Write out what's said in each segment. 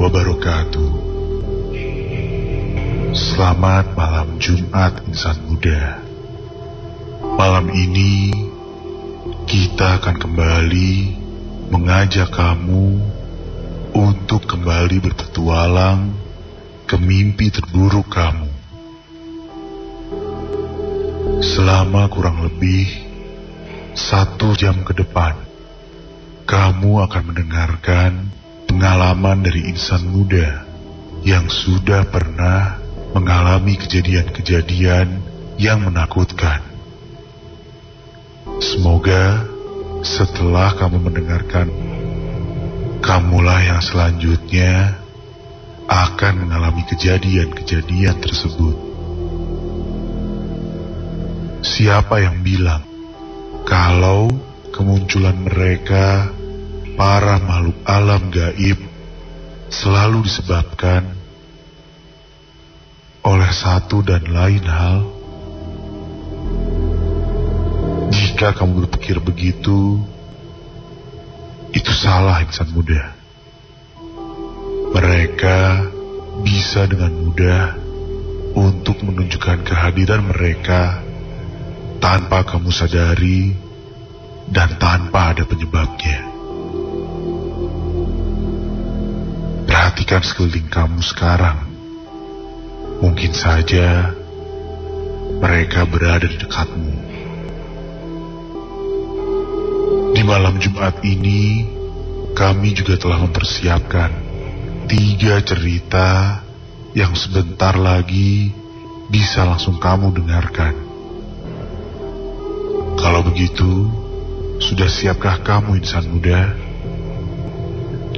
wabarakatuh. Selamat malam Jumat insan muda. Malam ini kita akan kembali mengajak kamu untuk kembali berpetualang ke mimpi terburuk kamu. Selama kurang lebih 1 jam ke depan, kamu akan mendengarkan pengalaman dari insan muda yang sudah pernah mengalami kejadian-kejadian yang menakutkan. Semoga setelah kamu mendengarkan, kamulah yang selanjutnya akan mengalami kejadian-kejadian tersebut. Siapa yang bilang kalau kemunculan mereka, para makhluk alam gaib, selalu disebabkan oleh satu dan lain hal? Jika kamu berpikir begitu, itu salah insan muda. Mereka bisa dengan mudah untuk menunjukkan kehadiran mereka tanpa kamu sadari dan tanpa ada penyebabnya. Perhatikan sekeliling kamu sekarang. Mungkin saja mereka berada di dekatmu. Di malam Jumat ini, kami juga telah mempersiapkan 3 cerita yang sebentar lagi bisa langsung kamu dengarkan. Kalau begitu, sudah siapkah kamu insan muda?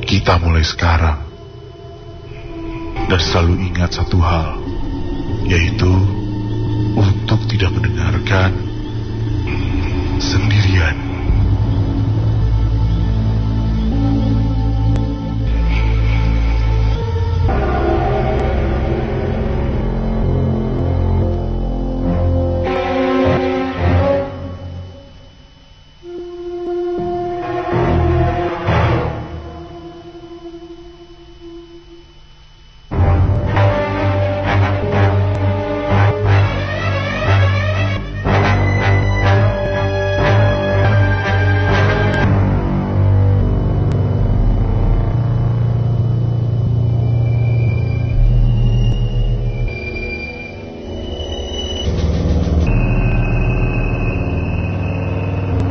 Kita mulai sekarang. Dan selalu ingat satu hal, yaitu untuk tidak mendengarkan sendirian.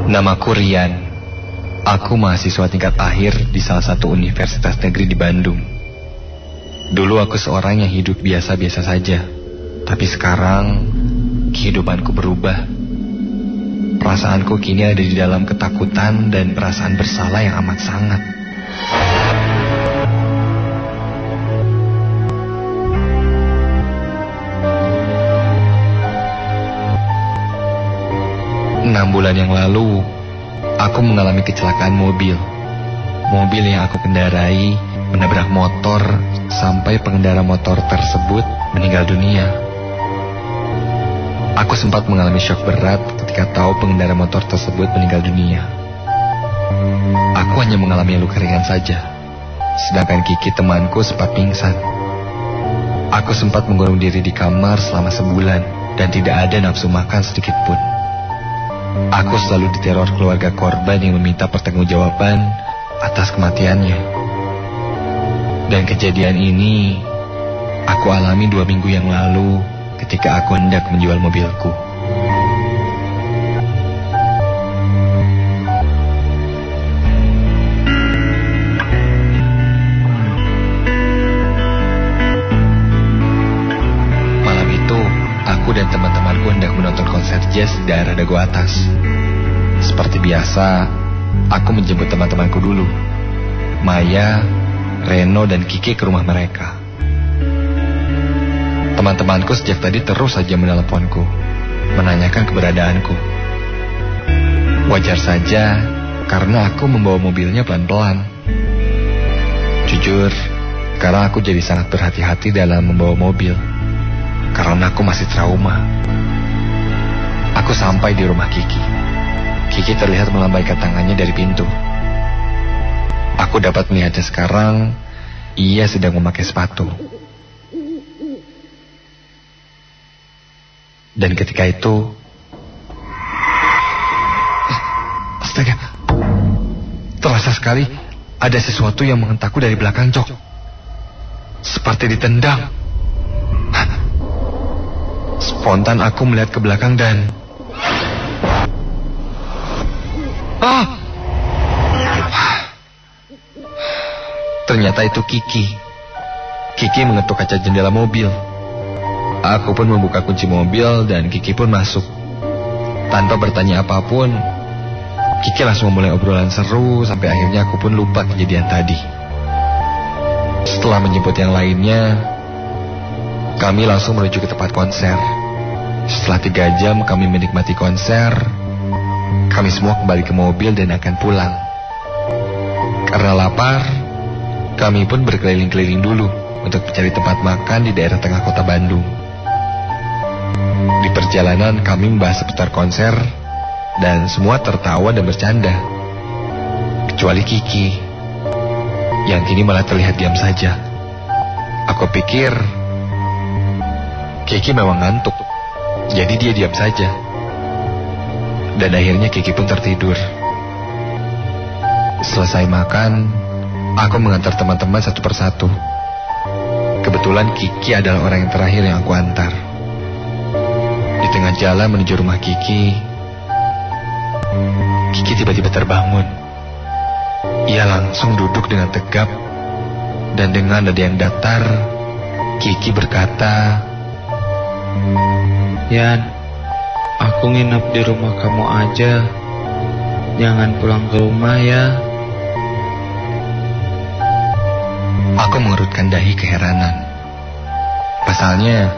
Namaku Rian. Aku mahasiswa tingkat akhir di salah satu universitas negeri di Bandung. Dulu aku seorang yang hidup biasa-biasa saja. Tapi sekarang kehidupanku berubah. Perasaanku kini ada di dalam ketakutan dan perasaan bersalah yang amat sangat. Enam bulan yang lalu, aku mengalami kecelakaan mobil. Mobil yang aku kendarai menabrak motor sampai pengendara motor tersebut meninggal dunia. Aku sempat mengalami syok berat ketika tahu pengendara motor tersebut meninggal dunia. Aku hanya mengalami luka ringan saja, sedangkan Kiki temanku sempat pingsan. Aku sempat mengurung diri di kamar selama sebulan dan tidak ada nafsu makan sedikit pun. Aku selalu diteror keluarga korban yang meminta pertanggungjawaban atas kematiannya. Dan kejadian ini aku alami 2 minggu yang lalu ketika aku hendak menjual mobilku. Malam itu, aku dan teman-temanku hendak menonton konser jazz di daerah Dago Atas. Seperti biasa, aku menjemput teman-temanku dulu, Maya, Reno, dan Kiki ke rumah mereka. Teman-temanku sejak tadi terus saja meneleponku, menanyakan keberadaanku. Wajar saja, karena aku membawa mobilnya pelan-pelan. Jujur, sekarang aku jadi sangat berhati-hati dalam membawa mobil, karena aku masih trauma. Aku sampai di rumah Kiki. Kiki terlihat melambaikan tangannya dari pintu. Aku dapat melihatnya sekarang ia sedang memakai sepatu. Dan ketika itu, astaga, terasa sekali ada sesuatu yang menghentakku dari belakang jok. Seperti ditendang. Spontan aku melihat ke belakang dan ternyata itu Kiki. Kiki mengetuk kaca jendela mobil. Aku pun membuka kunci mobil dan Kiki pun masuk. Tanpa bertanya apapun, Kiki langsung memulai obrolan seru sampai akhirnya aku pun lupa kejadian tadi. Setelah menjemput yang lainnya, kami langsung menuju ke tempat konser. Setelah 3 jam kami menikmati konser, kami semua kembali ke mobil dan akan pulang. Karena lapar, kami pun berkeliling-keliling dulu untuk mencari tempat makan di daerah tengah kota Bandung. Di perjalanan kami membahas seputar konser dan semua tertawa dan bercanda. Kecuali Kiki, yang kini malah terlihat diam saja. Aku pikir Kiki memang ngantuk, jadi dia diam saja. Dan akhirnya Kiki pun tertidur. Selesai makan, aku mengantar teman-teman satu persatu. Kebetulan Kiki adalah orang yang terakhir yang aku antar. Di tengah jalan menuju rumah Kiki tiba-tiba terbangun. Ia langsung duduk dengan tegap, dan dengan nada yang datar, Kiki berkata, "Yan, aku nginep di rumah kamu aja. Jangan pulang ke rumah ya." Aku mengerutkan dahi keheranan. Pasalnya,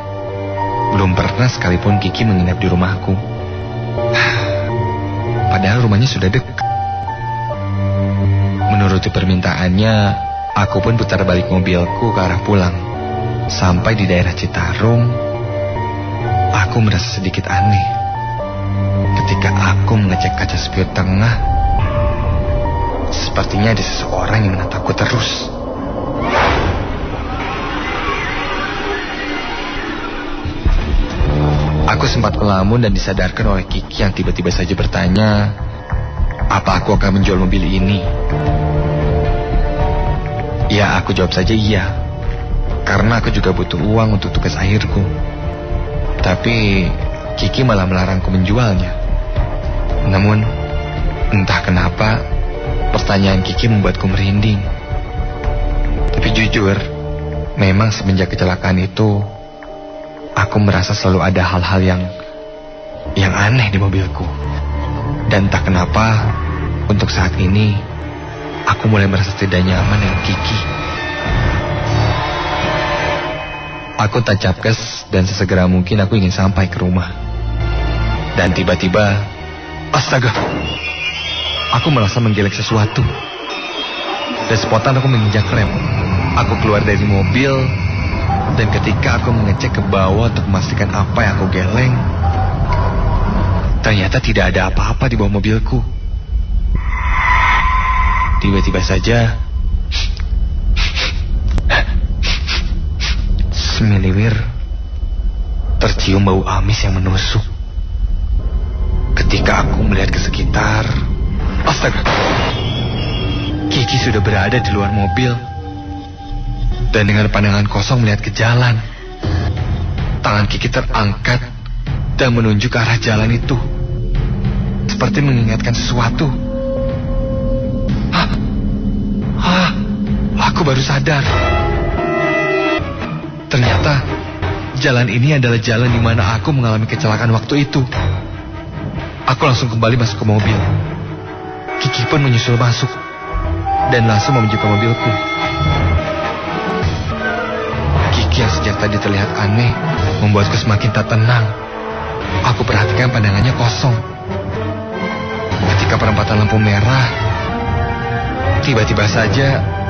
belum pernah sekalipun Kiki menginap di rumahku. Padahal rumahnya sudah dekat. Menuruti permintaannya, aku pun putar balik mobilku ke arah pulang. Sampai di daerah Citarum, aku merasa sedikit aneh. Ketika aku mengecek kaca spion tengah, sepertinya ada seseorang yang menatapku terus. Aku sempat melamun dan disadarkan oleh Kiki yang tiba-tiba saja bertanya, apa aku akan menjual mobil ini? Ya, aku jawab saja iya, karena aku juga butuh uang untuk tugas akhirku. Tapi Kiki malah melarangku menjualnya. Namun, entah kenapa, pertanyaan Kiki membuatku merinding. Tapi jujur, memang semenjak kecelakaan itu, aku merasa selalu ada hal-hal yang aneh di mobilku. Dan entah kenapa, untuk saat ini, aku mulai merasa tidak nyaman dengan Kiki. Aku tancap gas dan sesegera mungkin aku ingin sampai ke rumah. Dan tiba-tiba, astaga, aku merasa menggelek sesuatu. Dan spontan aku menginjak rem. Aku keluar dari mobil, dan ketika aku mengecek ke bawah untuk memastikan apa yang aku geleng, ternyata tidak ada apa-apa di bawah mobilku. Tiba-tiba saja, semiliwir tercium bau amis yang menusuk. Ketika aku melihat ke sekitar, astaga, Kiki sudah berada di luar mobil. Dan dengan pandangan kosong melihat ke jalan. Tangan Kiki terangkat dan menunjuk ke arah jalan itu, seperti mengingatkan sesuatu. Aku baru sadar. Ternyata jalan ini adalah jalan di mana aku mengalami kecelakaan waktu itu. Aku langsung kembali masuk ke mobil. Kiki pun menyusul masuk dan langsung menuju ke mobilku. Kiki yang sejak tadi terlihat aneh membuatku semakin tak tenang. Aku perhatikan pandangannya kosong. Ketika perempatan lampu merah, tiba-tiba saja,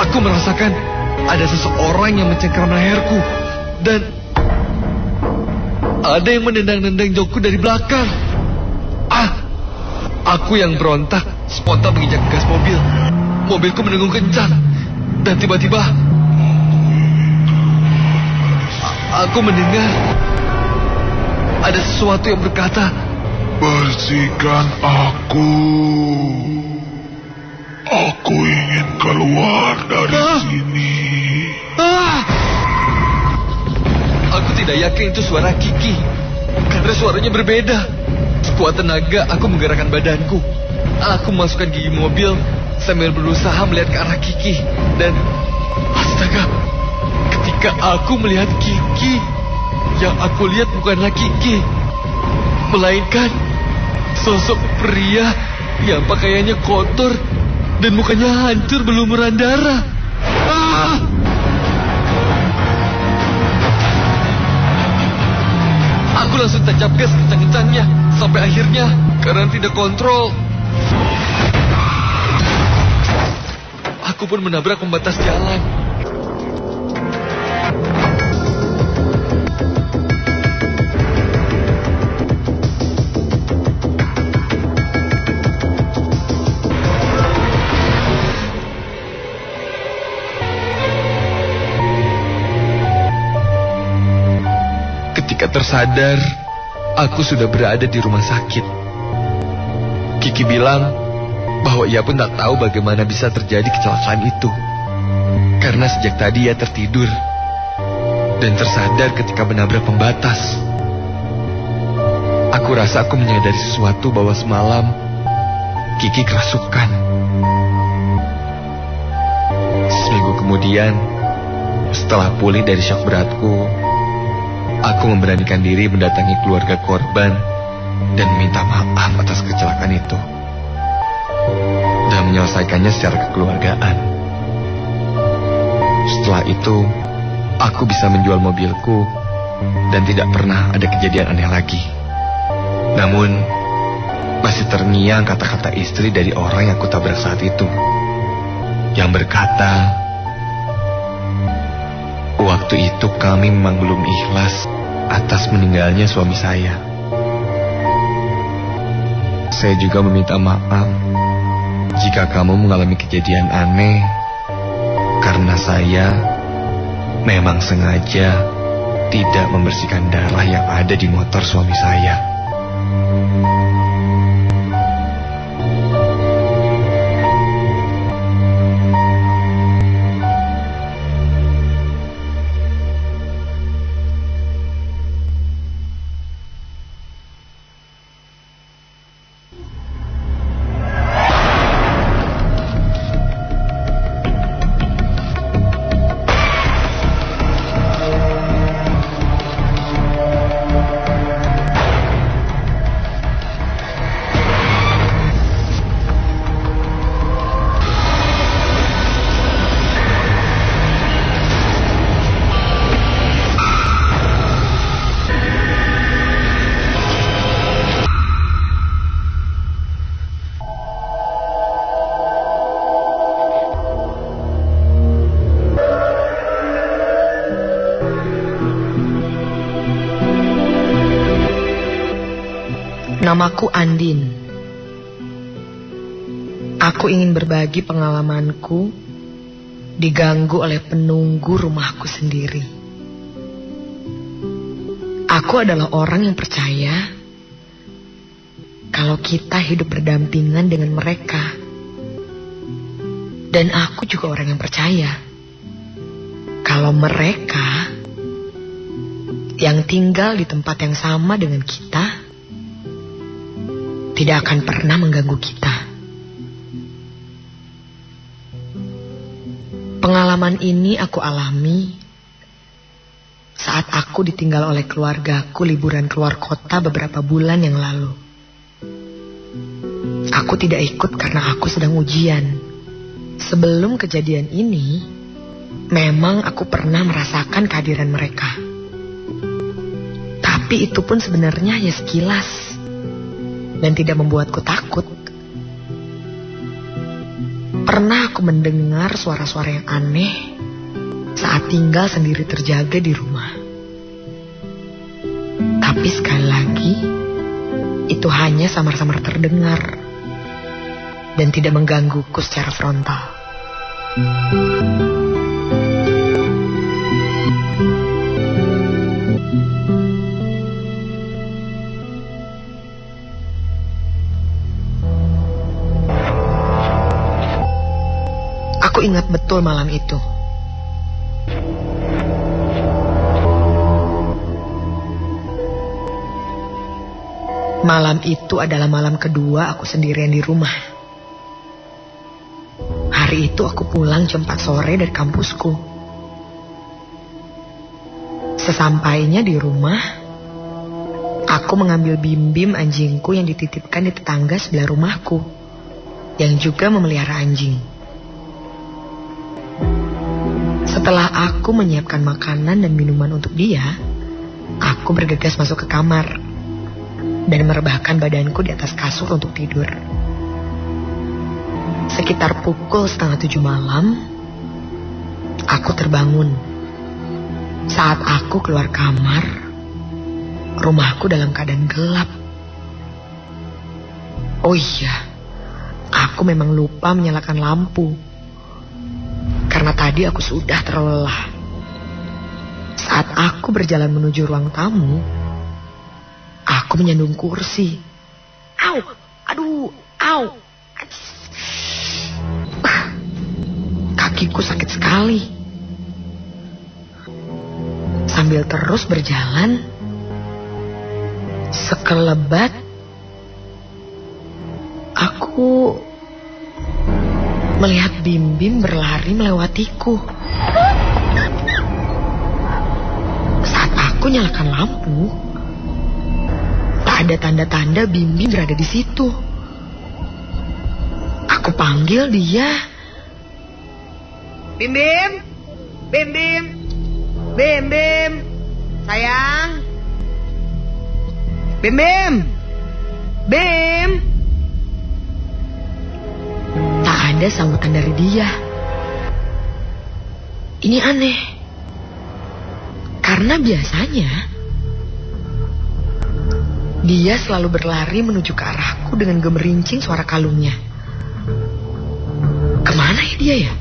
aku merasakan ada seseorang yang mencengkeram leherku dan ada yang menendang-nendang jokku dari belakang. Aku yang berontak spontan menginjak gas mobil. Mobilku mendengung kencang. Dan tiba-tiba aku mendengar ada sesuatu yang berkata, "Bersihkan aku. Aku ingin keluar dari sini." Aku tidak yakin itu suara Kiki, karena suaranya berbeda. Sekuat tenaga aku menggerakkan badanku. Aku masukkan gigi mobil sambil berusaha melihat ke arah Kiki. Dan astaga, ketika aku melihat Kiki, yang aku lihat bukanlah Kiki, melainkan sosok pria yang pakaiannya kotor dan mukanya hancur berlumuran darah. Aku langsung tancap gas kencang-kencangnya sampai akhirnya karena tidak kontrol, aku pun menabrak pembatas jalan. Ketika tersadar, aku sudah berada di rumah sakit. Kiki bilang bahwa ia pun tak tahu bagaimana bisa terjadi kecelakaan itu, karena sejak tadi ia tertidur dan tersadar ketika menabrak pembatas. Aku rasa aku menyadari sesuatu bahwa semalam Kiki kerasukan. Seminggu kemudian, setelah pulih dari syok beratku, aku memberanikan diri mendatangi keluarga korban dan meminta maaf atas kecelakaan itu dan menyelesaikannya secara kekeluargaan. Setelah itu, aku bisa menjual mobilku dan tidak pernah ada kejadian aneh lagi. Namun, masih terngiang kata-kata istri dari orang yang kutabrak saat itu, yang berkata, "Waktu itu kami memang belum ikhlas atas meninggalnya suami saya. Saya juga meminta maaf jika kamu mengalami kejadian aneh, karena saya memang sengaja tidak membersihkan darah yang ada di motor suami saya." Namaku Andin. Aku ingin berbagi pengalamanku diganggu oleh penunggu rumahku sendiri. Aku adalah orang yang percaya kalau kita hidup berdampingan dengan mereka. Dan aku juga orang yang percaya kalau mereka yang tinggal di tempat yang sama dengan kita tidak akan pernah mengganggu kita. Pengalaman ini aku alami saat aku ditinggal oleh keluargaku liburan keluar kota beberapa bulan yang lalu. Aku tidak ikut karena aku sedang ujian. Sebelum kejadian ini, memang aku pernah merasakan kehadiran mereka. Tapi itu pun sebenarnya hanya sekilas dan tidak membuatku takut. Pernah aku mendengar suara-suara yang aneh saat tinggal sendiri terjaga di rumah. Tapi sekali lagi, itu hanya samar-samar terdengar. dan tidak menggangguku secara frontal. Aku ingat betul malam itu. Malam itu adalah malam kedua aku sendirian di rumah. Hari itu aku pulang jam 4 sore dari kampusku. Sesampainya di rumah, aku mengambil Bim-Bim anjingku yang dititipkan di tetangga sebelah rumahku, yang juga memelihara anjing. Setelah aku menyiapkan makanan dan minuman untuk dia, aku bergegas masuk ke kamar dan merebahkan badanku di atas kasur untuk tidur. Sekitar pukul 6:30 malam, aku terbangun. Saat aku keluar kamar, rumahku dalam keadaan gelap. Oh iya, aku memang lupa menyalakan lampu. Karena tadi aku sudah terlalu lelah. Saat aku berjalan menuju ruang tamu, aku menyandung kursi. Au, aduh, au. Kakiku sakit sekali. Sambil terus berjalan, sekelebat aku melihat Bim-Bim berlari melewatiku. Saat aku nyalakan lampu, tak ada tanda-tanda Bim-Bim berada di situ. Aku panggil dia. Bim-Bim, Bim-Bim, Bim-Bim, sayang. Bim-Bim, Bim. Tak ada sambutan dari dia. Ini aneh. Karena biasanya dia selalu berlari menuju ke arahku dengan gemerincing suara kalungnya. Kemana ya dia ya?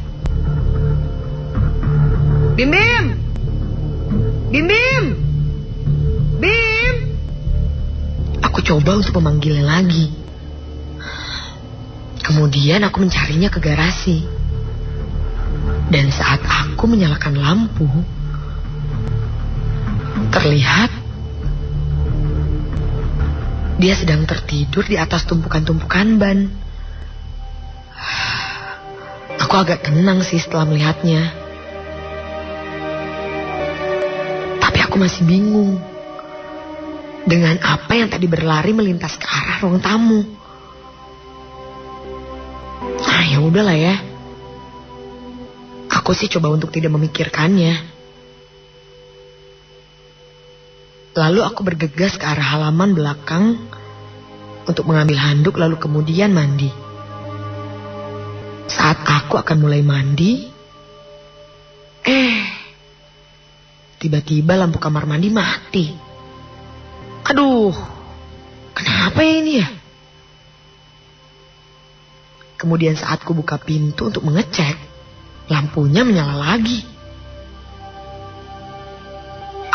Bim-Bim! Bim-Bim! Bim! Aku coba untuk memanggilnya lagi. Kemudian aku mencarinya ke garasi. Dan saat aku menyalakan lampu, terlihat dia sedang tertidur di atas tumpukan-tumpukan ban. Aku agak tenang sih setelah melihatnya. Tapi aku masih bingung dengan apa yang tadi berlari melintas ke arah ruang tamu. Ah, ya udahlah ya. Aku sih coba untuk tidak memikirkannya. Lalu aku bergegas ke arah halaman belakang untuk mengambil handuk lalu kemudian mandi. Saat aku akan mulai mandi, tiba-tiba lampu kamar mandi mati. Aduh, kenapa ya ini ya? Kemudian saat ku buka pintu untuk mengecek, lampunya menyala lagi.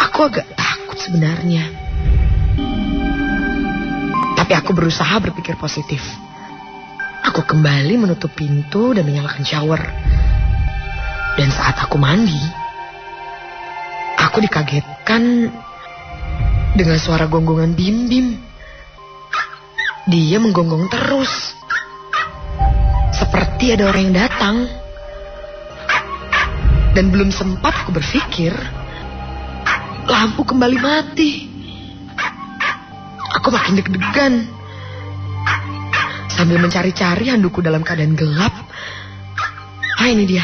Aku agak takut sebenarnya. Tapi aku berusaha berpikir positif. Aku kembali menutup pintu dan menyalakan shower. Dan saat aku mandi, aku dikagetkan dengan suara gonggongan Bim-Bim. Dia menggonggong terus. Seperti ada orang yang datang. Dan belum sempat aku berpikir, lampu kembali mati. Aku makin deg-degan. Sambil mencari-cari handukku dalam keadaan gelap. Ah, ini dia.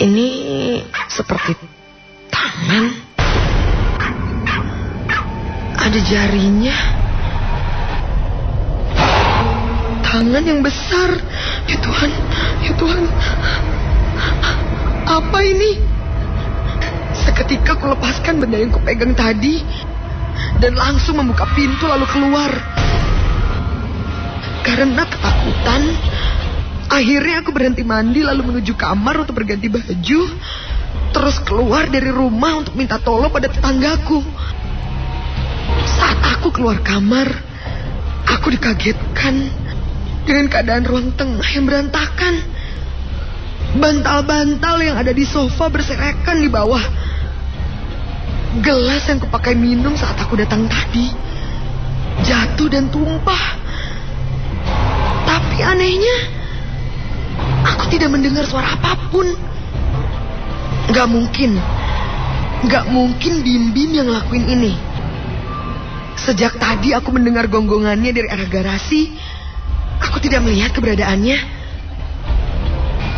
Ini seperti tangan. Ada jarinya. Tangan yang besar. Ya Tuhan, ya Tuhan. Apa ini? Seketika aku lepaskan benda yang kupegang tadi dan langsung membuka pintu lalu keluar. Karena ketakutan, akhirnya aku berhenti mandi lalu menuju kamar untuk berganti baju, terus keluar dari rumah untuk minta tolong pada tetanggaku. Saat aku keluar kamar, aku dikagetkan dengan keadaan ruang tengah yang berantakan. Bantal-bantal yang ada di sofa berserakan di bawah. Gelas yang kupakai minum saat aku datang tadi jatuh dan tumpah. Tapi anehnya, aku tidak mendengar suara apapun. Gak mungkin Bim Bim yang lakuin ini. Sejak tadi aku mendengar gonggongannya dari arah garasi. Aku tidak melihat keberadaannya.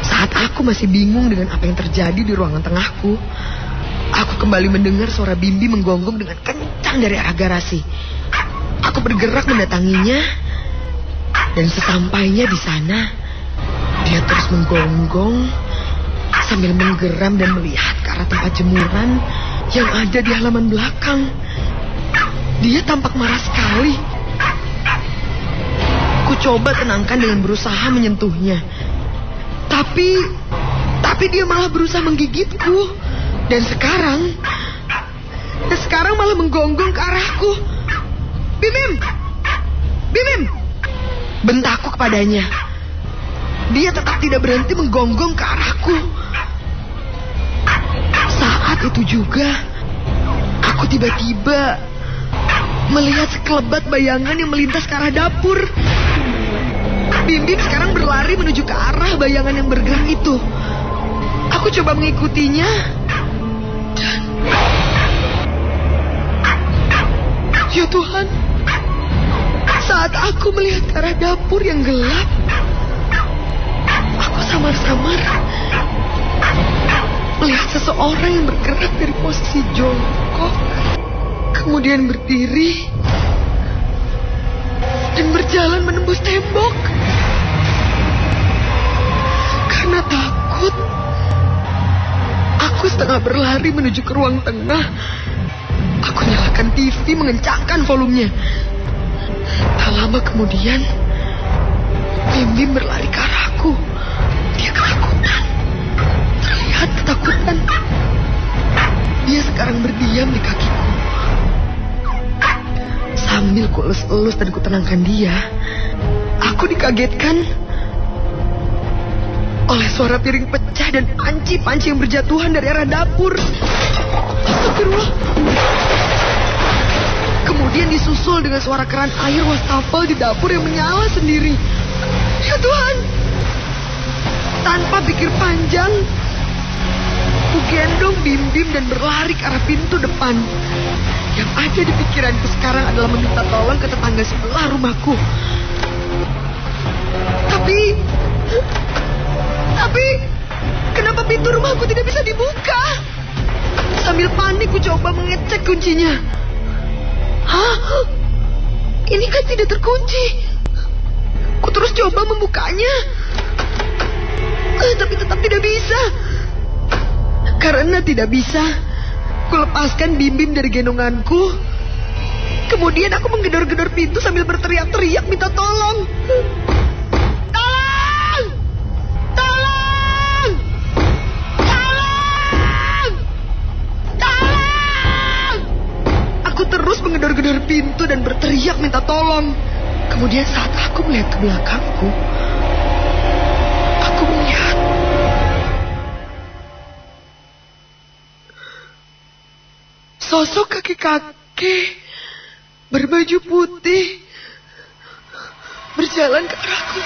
Saat aku masih bingung dengan apa yang terjadi di ruangan tengahku, aku kembali mendengar suara Bim Bim menggonggong dengan kencang dari arah garasi. Aku bergerak mendatanginya, dan sesampainya di sana, dia terus menggonggong sambil menggeram dan melihat ke arah tempat jemuran yang ada di halaman belakang. Dia tampak marah sekali. Ku coba tenangkan dengan berusaha menyentuhnya. Tapi dia malah berusaha menggigitku. Dan sekarang malah menggonggong ke arahku. Bim Bim, bentakku kepadanya. Dia tetap tidak berhenti menggonggong ke arahku. Saat itu juga, aku tiba-tiba melihat sekelebat bayangan yang melintas ke arah dapur. Bim Bim sekarang berlari menuju ke arah bayangan yang bergerak itu. Aku coba mengikutinya. Ya Tuhan, saat aku melihat ke arah dapur yang gelap, aku samar-samar melihat seseorang yang bergerak dari posisi jongkok, kemudian berdiri dan berjalan menembus tembok. Karena takut, aku setengah berlari menuju ke ruang tengah. Aku nyalakan TV, mengencangkan volumenya. Tak lama kemudian, Bim Bim berlari ke arahku. Dia ketakutan. Terlihat ketakutan. Dia sekarang berdiam di kakiku. Sambil ku elus-elus dan ku tenangkan dia, aku dikagetkan oleh suara piring pecah dan panci-panci yang berjatuhan dari arah dapur. Astagfirullah. Kemudian disusul dengan suara keran air wastafel di dapur yang menyala sendiri. Ya Tuhan. Tanpa pikir panjang, ku gendong Bim Bim dan berlari ke arah pintu depan. Yang ada di pikiranku sekarang adalah meminta tolong ke tetangga sebelah rumahku. Tapi kenapa pintu rumahku tidak bisa dibuka? Sambil panik ku coba mengecek kuncinya. Hah? Ini kan tidak terkunci. Ku terus coba membukanya. Tapi tetap tidak bisa. Karena tidak bisa, ku lepaskan Bim Bim dari gendonganku. Kemudian aku menggedor-gedor pintu sambil berteriak-teriak minta tolong. Tolong! Tolong! Tolong! Tolong! Aku terus menggedor-gedor pintu dan berteriak minta tolong. Kemudian saat aku melihat ke belakangku, aku melihat sosok kakek-kakek berbaju putih berjalan ke arahku.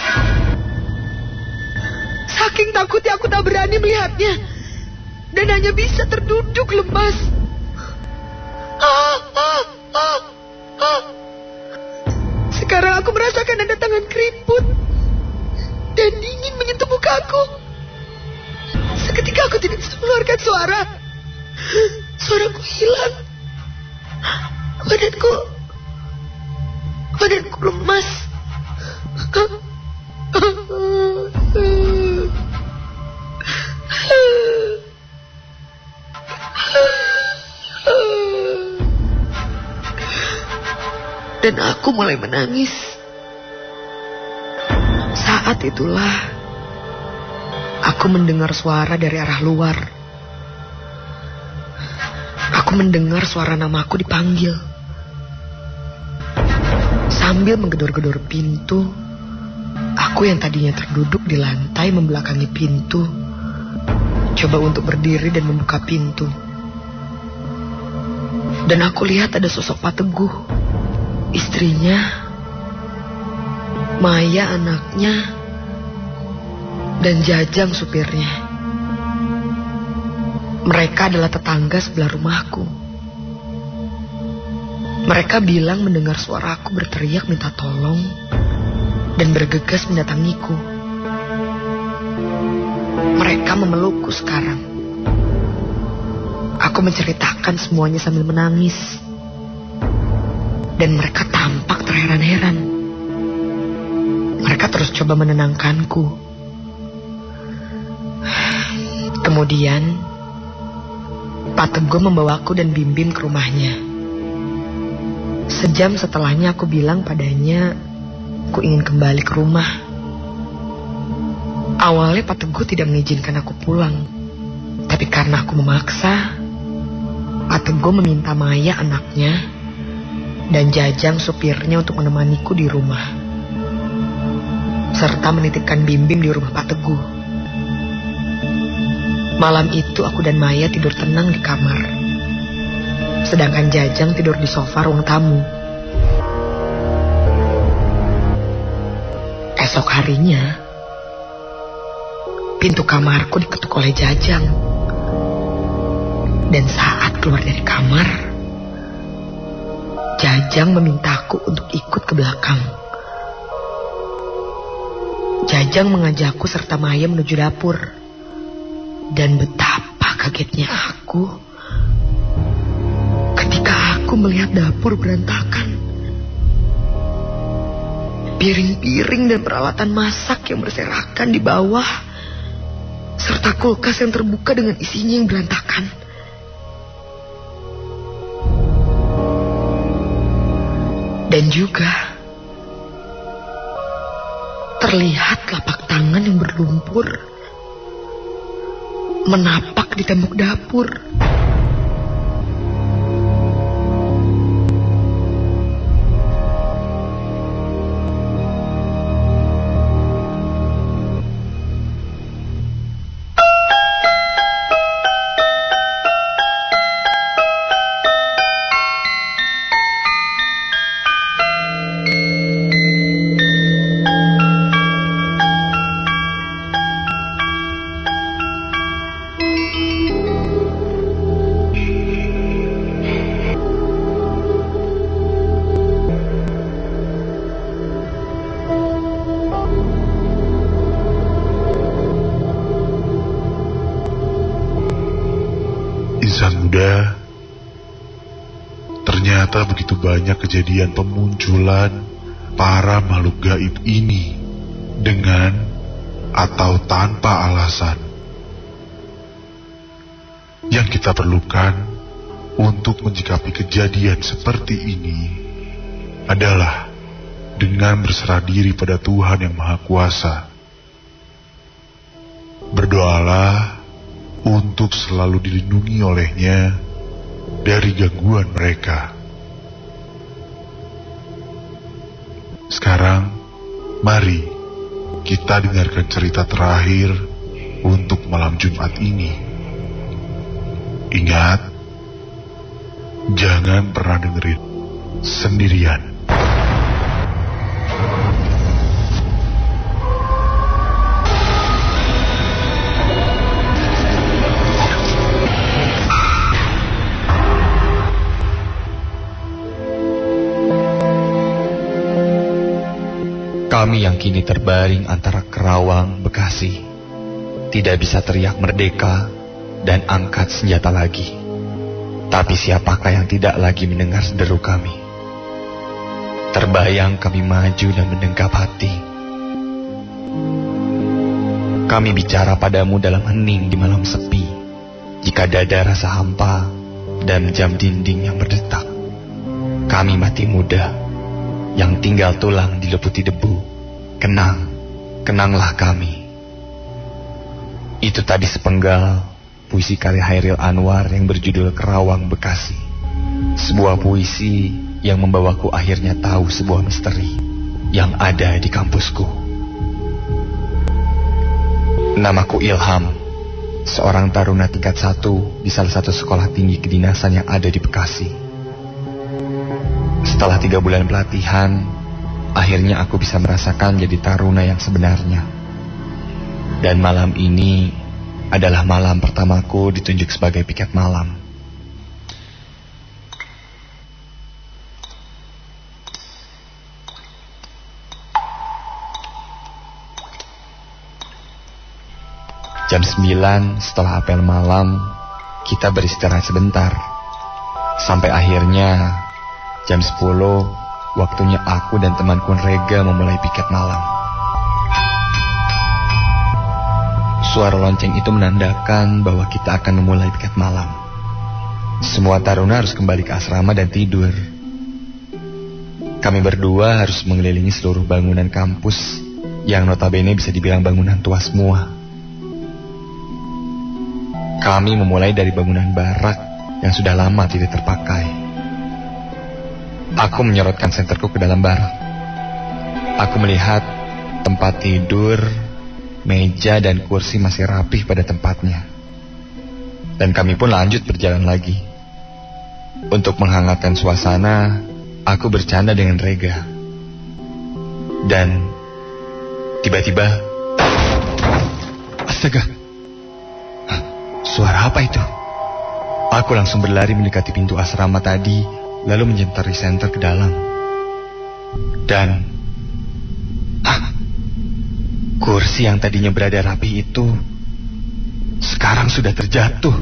Saking takutnya aku tak berani melihatnya dan hanya bisa terduduk lemas. Sekarang aku merasakan ada tangan keriput dan dingin menyentuh mukaku. Seketika aku tidak bisa mengeluarkan suara. Suaraku hilang. Badanku lemas. dan aku mulai menangis. Saat itulah aku mendengar suara dari arah luar. Aku mendengar suara namaku dipanggil. Sambil menggedor-gedor pintu, aku yang tadinya terduduk di lantai membelakangi pintu, coba untuk berdiri dan membuka pintu. Dan aku lihat ada sosok Pak Teguh, istrinya, Maya anaknya, dan Jajang supirnya. Mereka adalah tetangga sebelah rumahku. Mereka bilang mendengar suara aku berteriak minta tolong dan bergegas mendatangiku. Mereka memelukku sekarang. Aku menceritakan semuanya sambil menangis. Dan mereka tampak terheran-heran. Mereka terus coba menenangkanku. Kemudian Pak Teguh membawaku dan Bim Bim ke rumahnya. Sejam setelahnya aku bilang padanya aku ingin kembali ke rumah. Awalnya Pak Teguh tidak mengizinkan aku pulang. Tapi karena aku memaksa, Pak Teguh meminta Maya anaknya dan Jajang supirnya untuk menemaniku di rumah, serta menitipkan Bim Bim di rumah Pak Teguh. Malam itu aku dan Maya tidur tenang di kamar, sedangkan Jajang tidur di sofa ruang tamu. Esok harinya, pintu kamarku diketuk oleh Jajang. Dan saat keluar dari kamar, Jajang memintaku untuk ikut ke belakang. Jajang mengajakku serta Maya menuju dapur. Dan betapa kagetnya aku ketika aku melihat dapur berantakan. Piring-piring dan peralatan masak yang berserakan di bawah, serta kulkas yang terbuka dengan isinya yang berantakan. Dan juga terlihat telapak tangan yang berlumpur menapak di tembok dapur. Insan muda, ternyata begitu banyak kejadian pemunculan para makhluk gaib ini dengan atau tanpa alasan. Yang kita perlukan untuk menyikapi kejadian seperti ini adalah dengan berserah diri pada Tuhan yang Maha Kuasa. Berdoalah untuk selalu dilindungi olehnya dari gangguan mereka. Sekarang, mari kita dengarkan cerita terakhir untuk malam Jumat ini. Ingat, jangan pernah dengerin sendirian. Kami yang kini terbaring antara Kerawang, Bekasi, tidak bisa teriak merdeka dan angkat senjata lagi. Tapi siapakah yang tidak lagi mendengar sederu kami? Terbayang kami maju dan mendengkap hati. Kami bicara padamu dalam hening di malam sepi, jika dada rasa hampa dan jam dinding yang berdetak. Kami mati muda, yang tinggal tulang diliputi debu. Kenang, kenanglah kami. Itu tadi sepenggal puisi karya Hairil Anwar yang berjudul Kerawang Bekasi. Sebuah puisi yang membawaku akhirnya tahu sebuah misteri yang ada di kampusku. Namaku Ilham, seorang taruna tingkat 1 di salah satu sekolah tinggi kedinasan yang ada di Bekasi. Setelah 3 bulan pelatihan, akhirnya aku bisa merasakan jadi taruna yang sebenarnya. Dan malam ini adalah malam pertamaku ditunjuk sebagai piket malam. Jam 9 setelah apel malam, kita beristirahat sebentar. Sampai akhirnya jam 10, waktunya aku dan temanku Rega memulai piket malam. Suara lonceng itu menandakan bahwa kita akan memulai piket malam. Semua taruna harus kembali ke asrama dan tidur. Kami berdua harus mengelilingi seluruh bangunan kampus yang notabene bisa dibilang bangunan tua semua. Kami memulai dari bangunan barak yang sudah lama tidak terpakai. Aku menyorotkan senterku ke dalam barak. Aku melihat tempat tidur, meja dan kursi masih rapih pada tempatnya. Dan kami pun lanjut berjalan lagi. Untuk menghangatkan suasana, aku bercanda dengan Rega. Dan tiba-tiba, astaga! Suara apa itu? Aku langsung berlari mendekati pintu asrama tadi, lalu menyentari senter ke dalam. Dan kursi yang tadinya berada rapi itu sekarang sudah terjatuh.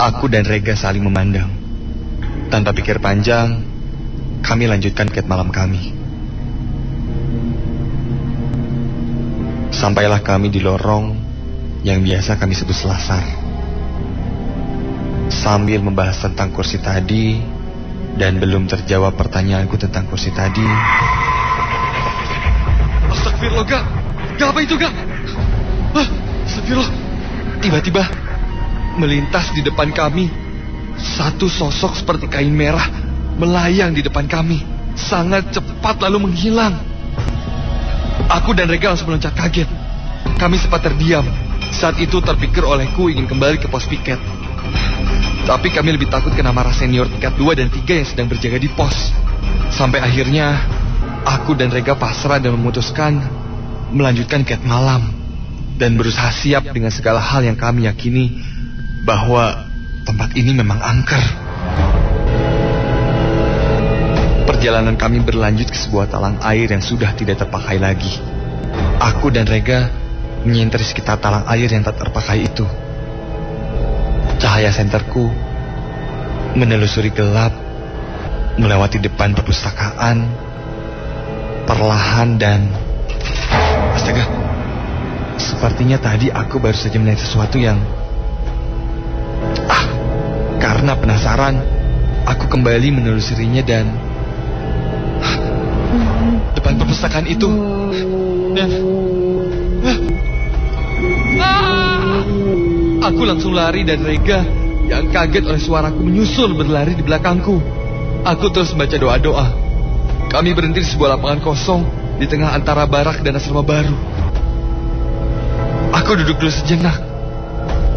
Aku dan Rega saling memandang. Tanpa pikir panjang, kami lanjutkan piket malam kami. Sampailah kami di lorong yang biasa kami sebut selasar. Sambil membahas tentang kursi tadi dan belum terjawab pertanyaanku tentang kursi tadi. Astagfirullah, Gak apa itu, Gak? Astagfirullah. Tiba-tiba melintas di depan kami satu sosok seperti kain merah melayang di depan kami, sangat cepat lalu menghilang. Aku dan Rega langsung meloncat kaget. Kami sempat terdiam. Saat itu terpikir olehku ingin kembali ke pos piket. Tapi kami lebih takut kena marah senior tingkat 2 dan 3 yang sedang berjaga di pos. Sampai akhirnya aku dan Rega pasrah dan memutuskan melanjutkan piket malam dan berusaha siap dengan segala hal yang kami yakini bahwa tempat ini memang angker. Perjalanan kami berlanjut ke sebuah talang air yang sudah tidak terpakai lagi. Aku dan Rega menyenter sekitar talang air yang tak terpakai itu. Cahaya senterku menelusuri gelap, melewati depan perpustakaan, perlahan dan... Astaga, sepertinya tadi aku baru saja melihat sesuatu yang... Karena penasaran, aku kembali menelusurinya dan... Depan perpustakaan itu... Dan... Aku langsung lari dan Rega yang kaget oleh suaraku menyusul berlari di belakangku. Aku terus membaca doa-doa. Kami berhenti di sebuah lapangan kosong di tengah antara barak dan asrama baru. Aku duduk dulu sejenak.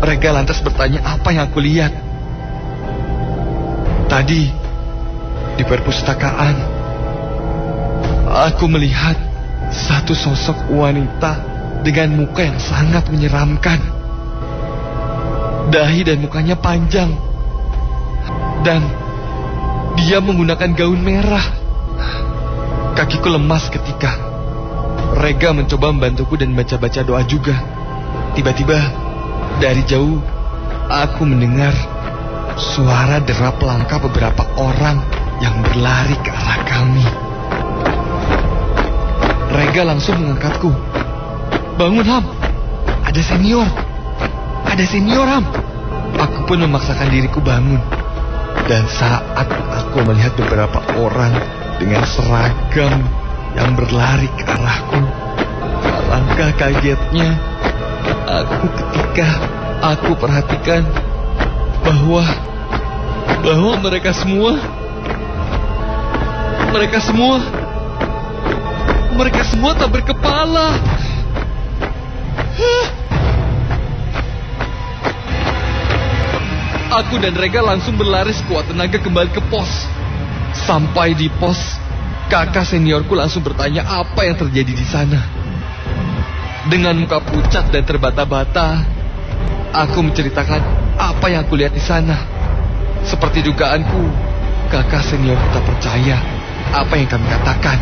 Rega lantas bertanya apa yang aku lihat. Tadi di perpustakaan aku melihat satu sosok wanita dengan muka yang sangat menyeramkan. Dahi dan mukanya panjang. Dan dia menggunakan gaun merah. Kakiku lemas ketika Rega mencoba membantuku dan baca-baca doa juga. Tiba-tiba dari jauh aku mendengar suara derap langkah beberapa orang yang berlari ke arah kami. Rega langsung mengangkatku. Bangun, Ham. Ada senior. Ada senior, Ham. Aku pun memaksakan diriku bangun. Dan saat aku melihat beberapa orang dengan seragam yang berlari ke arahku, alangkah kagetnya aku ketika aku perhatikan bahwa mereka semua tak berkepala. Aku dan Rega langsung berlari sekuat tenaga kembali ke pos. Sampai di pos, kakak seniorku langsung bertanya apa yang terjadi di sana. Dengan muka pucat dan terbata-bata, aku menceritakan apa yang aku lihat di sana. Seperti dugaanku, kakak seniorku tak percaya apa yang kami katakan.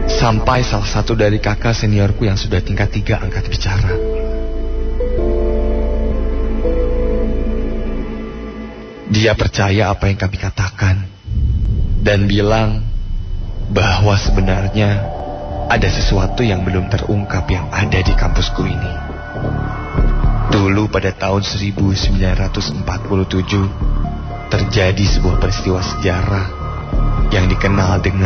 Sampai salah satu dari kakak seniorku yang sudah tingkat 3 angkat bicara. Dia percaya apa yang kami katakan dan bilang bahwa sebenarnya ada sesuatu yang belum terungkap yang ada di kampusku ini. Dulu pada tahun 1947 terjadi sebuah peristiwa sejarah yang dikenal dengan